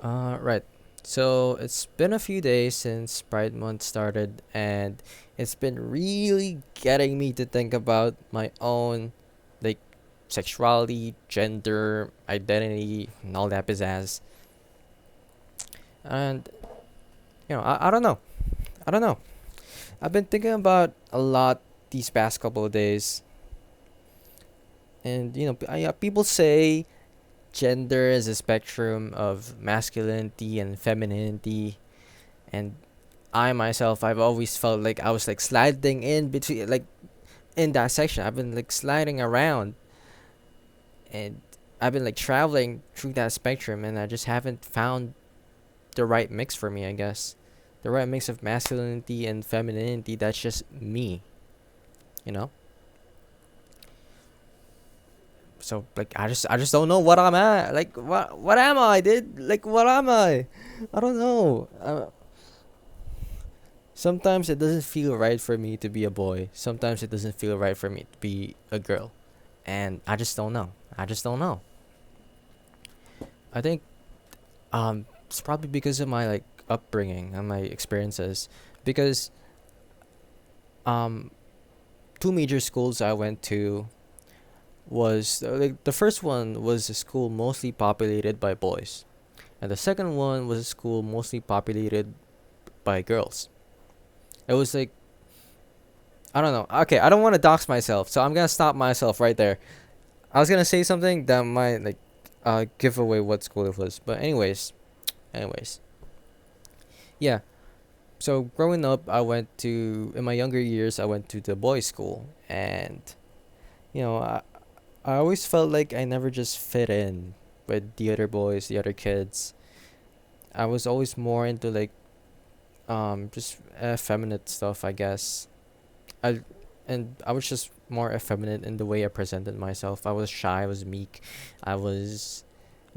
Right. So it's been a few days since Pride Month started, and it's been really getting me to think about my own, like, sexuality, gender, identity, and all that pizzazz. And, I don't know. I don't know. I've been thinking about a lot these past couple of days, and, people say gender is a spectrum of masculinity and femininity, and I myself, I've always felt like I was like sliding in between, like in that section. I've been like sliding around, and I've been like traveling through that spectrum, and I just haven't found the right mix for me, I guess. The right mix of masculinity and femininity that's just me, you know? So like I just don't know what I'm at. Like what am I, dude? Like what am I? I don't know. Sometimes it doesn't feel right for me to be a boy. Sometimes it doesn't feel right for me to be a girl. And I just don't know. I just don't know. I think it's probably because of my like upbringing and my experiences. Because um two major schools I went to was like the first one was a school mostly populated by boys. And the second one was a school mostly populated by girls. It was like I don't know. Okay, I don't want to dox myself, so I'm gonna stop myself right there. I was gonna say something that might like give away what school it was. But anyways. Yeah. So growing up I went to in my younger years I went to the boys' school, and you know, I always felt like I never just fit in with the other boys, the other kids. I was always more into like just effeminate stuff, I guess. I I was just more effeminate in the way I presented myself. I was shy, I was meek. I was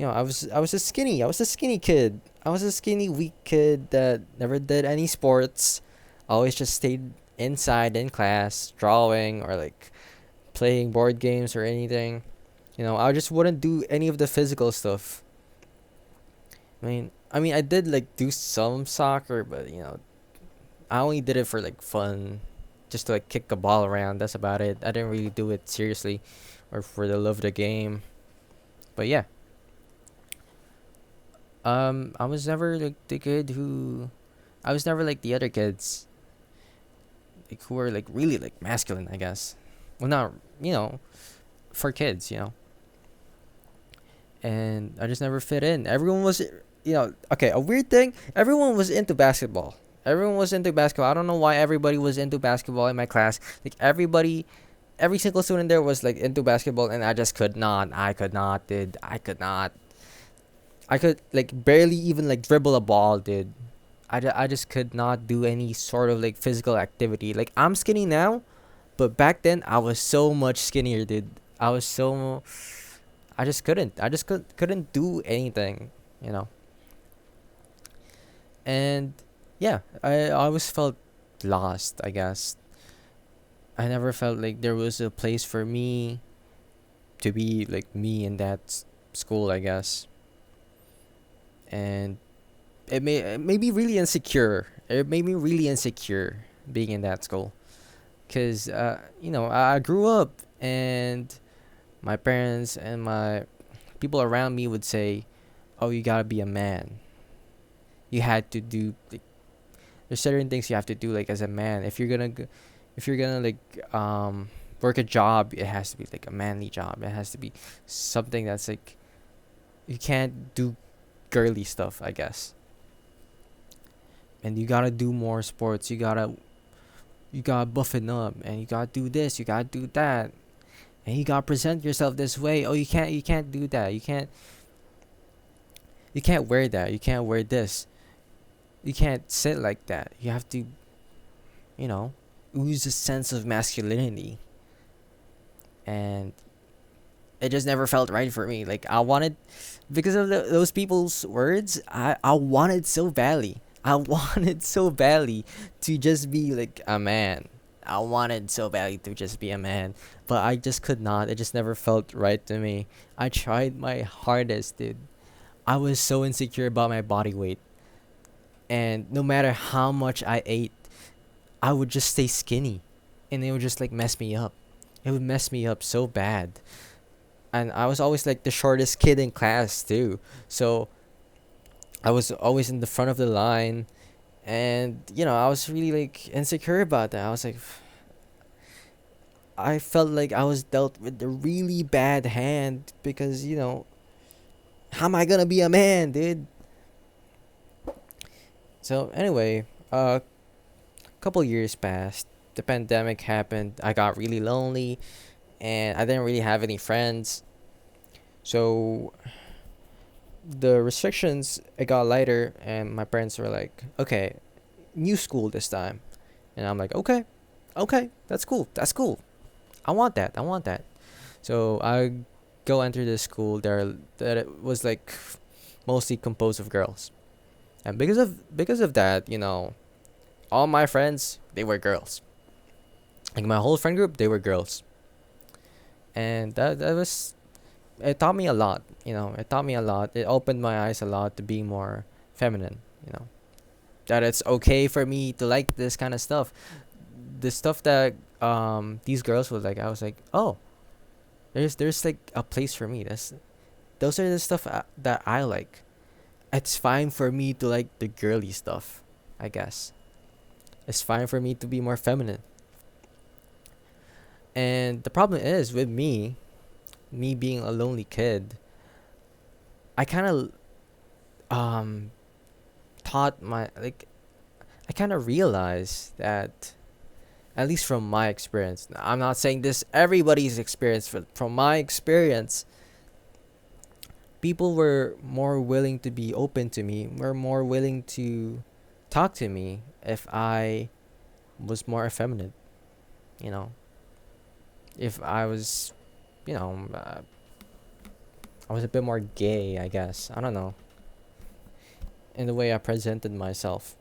I was a skinny. I was a skinny kid. I was a skinny weak kid that never did any sports. Always just stayed inside in class, drawing or like playing board games or anything. I just wouldn't do any of the physical stuff. I mean I did like do some soccer, but I only did it for like fun, just to like kick a ball around. That's about it. I didn't really do it seriously or for the love of the game. But yeah, I was never like the kid who, I was never like the other kids, like who were like really like masculine, I guess. Well, not for kids, and I just never fit in. Everyone was, okay. A weird thing. Everyone was into basketball. Everyone was into basketball. I don't know why everybody was into basketball in my class. Like every single student there was like into basketball, and I just could not. I could not, dude. I could not. I could like barely even like dribble a ball, dude. I just could not do any sort of like physical activity. Like I'm skinny now, but back then I was so much skinnier, dude. I was so I just couldn't. I just couldn't do anything, you know. And yeah, I always felt lost, I guess. I never felt like there was a place for me to be like me in that school, I guess. And it made me really insecure. It made me really insecure being in that school, cuz I grew up, and my parents and my people around me would say, "Oh, you got to be a man. You had to do like there's certain things you have to do like as a man. If you're gonna like work a job, it has to be like a manly job. It has to be something that's like you can't do girly stuff, I guess. And you gotta do more sports. You gotta buffen up, and you gotta do this. You gotta do that, and you gotta present yourself this way. Oh, you can't do that. You can't wear that. You can't wear this. You can't sit like that. You have to you know ooze a sense of masculinity, and it just never felt right for me. Like I wanted, because of those people's words, I wanted so badly. I wanted so badly to just be like a man. I wanted so badly to just be a man, but I just could not. It just never felt right to me. I tried my hardest, dude. I was so insecure about my body weight, and no matter how much I ate, I would just stay skinny, and it would just like mess me up. It would mess me up so bad. And I was always like the shortest kid in class too. So I was always in the front of the line, and I was really like insecure about that. I was like, I felt like I was dealt with a really bad hand because how am I gonna be a man, dude? So anyway, couple years passed. The pandemic happened. I got really lonely, and I didn't really have any friends. So the restrictions, it got lighter, and my parents were like, "Okay, new school this time," and I'm like, "Okay, okay, that's cool. That's cool. I want that. I want that." So I go enter this school there that it was like mostly composed of girls, and because of that, all my friends, they were girls. Like my whole friend group, they were girls, and that was, it taught me a lot. It taught me a lot. It opened my eyes a lot to be more feminine. That it's okay for me to like this kind of stuff. The stuff that these girls would like, I was like, oh, there's like a place for me. Those are the stuff that I like. It's fine for me to like the girly stuff, I guess. It's fine for me to be more feminine. And the problem is with me being a lonely kid, I kind of um taught my like I kind of realized that, at least from my experience. I'm not saying this everybody's experience, but from my experience, people were more willing to be open to me, were more willing to talk to me if I was more effeminate, you know. If I was, you know, uh, I was a bit more gay, I guess. I don't know. In the way I presented myself.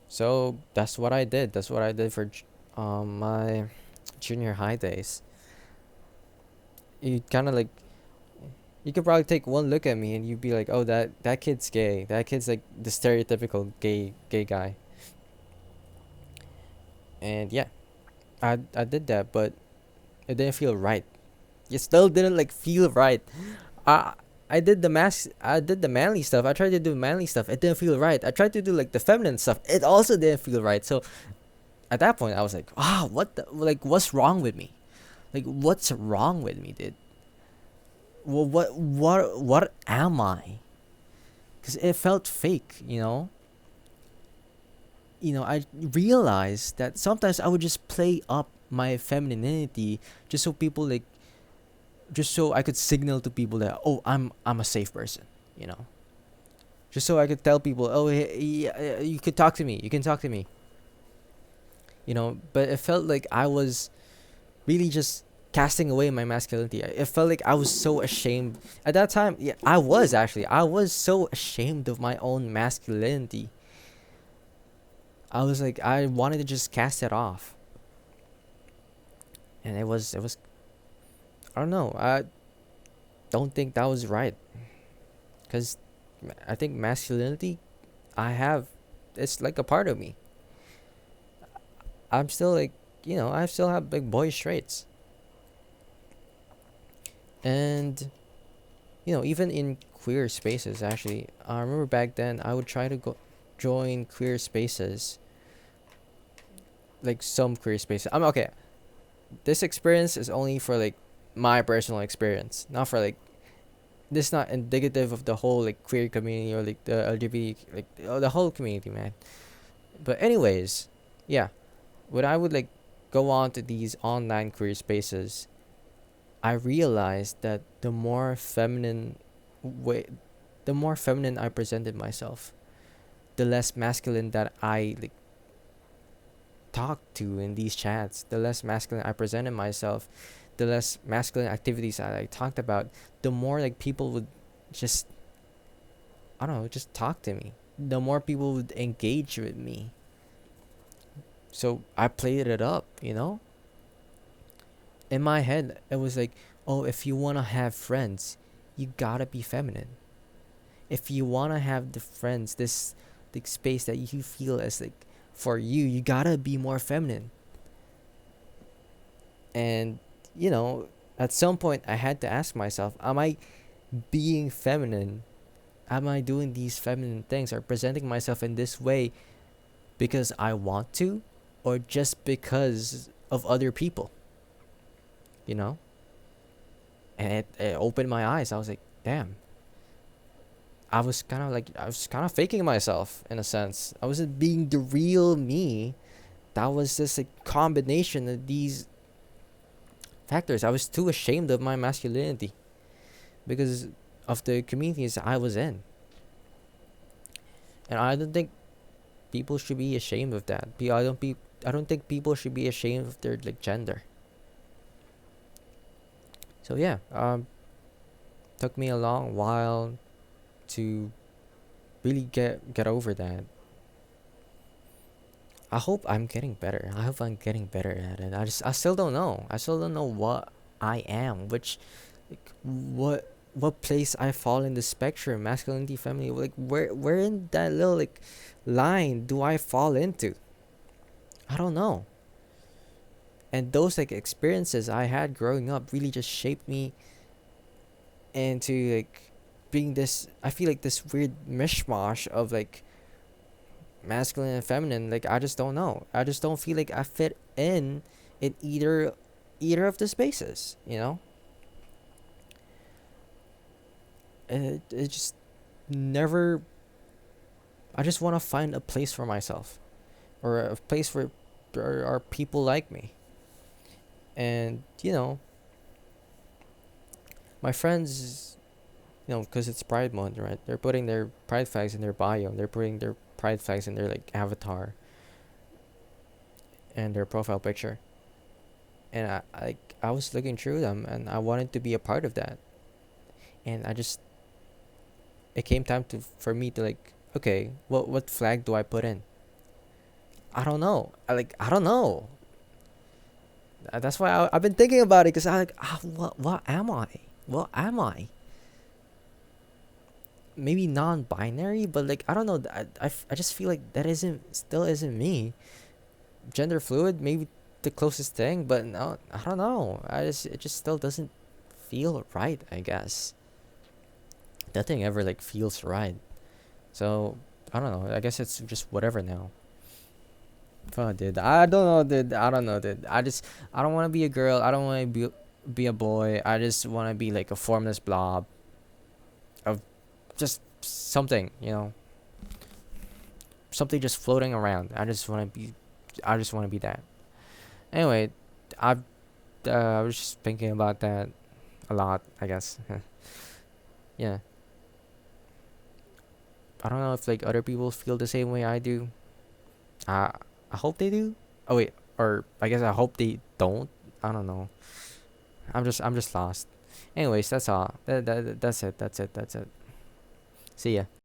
So that's what I did. That's what I did for my junior high days. You kind of like, you could probably take one look at me and you'd be like, oh, that kid's gay. That kid's like the stereotypical gay guy. And yeah, I did that, but it didn't feel right. It still didn't like feel right. I I did the manly stuff. I tried to do manly stuff. It didn't feel right. I tried to do like the feminine stuff. It also didn't feel right. So at that point I was like, ah, what's wrong with me? Like what's wrong with me, dude? Well, what am I? Cuz it felt fake, you know? I realized that sometimes I would just play up my femininity just so people like just so I could signal to people that, oh, I'm a safe person, you know. Just so I could tell people, oh, yeah, you could talk to me. You can talk to me. But it felt like I was really just casting away my masculinity. It felt like I was so ashamed at that time. Yeah, I was so ashamed of my own masculinity. I was like, I wanted to just cast it off, and it was I don't know. I don't think that was right, because I think masculinity, I have, it's like a part of me. I'm still like, I still have like boyish traits, and even in queer spaces. Actually, I remember back then I would try to go join queer spaces, like some queer spaces. I'm okay. This experience is only for like my personal experience, not for like, this is not indicative of the whole like queer community or like the LGBT, like the whole community, man. But anyways, yeah, when I would like go on to these online queer spaces, I realized that way, the more feminine I presented myself, the less masculine that I like talked to in these chats, the less masculine I presented myself, the less masculine activities I like talked about, the more like people would just, I don't know, just talk to me. The more people would engage with me. So I played it up, In my head, it was like, oh, if you want to have friends, you gotta be feminine. If you wanna have the friends, this the space that you feel as like for you, you gotta be more feminine. And you know, at some point I had to ask myself, am I being feminine? Am I doing these feminine things or presenting myself in this way because I want to, or just because of other people? You know? And it opened my eyes. I was like, damn. I was kind of faking myself in a sense. I wasn't being the real me. That was just a combination of these factors. I was too ashamed of my masculinity because of the communities I was in. And I don't think people should be ashamed of that. I don't think people should be ashamed of their like gender. So yeah, took me a long while to really get over that. I hope I'm getting better. I hope I'm getting better at it. I still don't know. I still don't know what I am, which like what place I fall in the spectrum, masculinity, femininity. Like where in that little like line do I fall into? I don't know. And those like experiences I had growing up really just shaped me into like being this, I feel like this weird mishmash of like masculine and feminine. Like I just don't know. I just don't feel like I fit in either of the spaces, you know? And it just never, I just want to find a place for myself, or a place where there are people like me. And you know, my friends, you know, because it's Pride Month, right? They're putting their pride flags in their bio. They're putting their pride flags in their like avatar and their profile picture. And I was looking through them, and I wanted to be a part of that. And I just, it came time to for me to like, okay, what flag do I put in? I don't know. I don't know. That's why I've been thinking about it, because I like, what am I? What am I? Maybe non-binary, but like I don't know. I just feel like that isn't still isn't me. Gender fluid, maybe the closest thing, but no, I don't know. It just still doesn't feel right. I guess nothing ever like feels right. So I don't know. I guess it's just whatever now. Fuck, dude. I don't know, dude. I don't know, dude. I don't want to be a girl. I don't want to be a boy. I just want to be like a formless blob of just something, you know, something just floating around. I just want to be that. Anyway, I I was just thinking about that a lot, I guess. Yeah. I don't know if like other people feel the same way I do. I hope they do. Oh wait, or I guess I hope they don't. I don't know. I'm just lost. Anyways, that's all. That's it. That's it. That's it. See ya.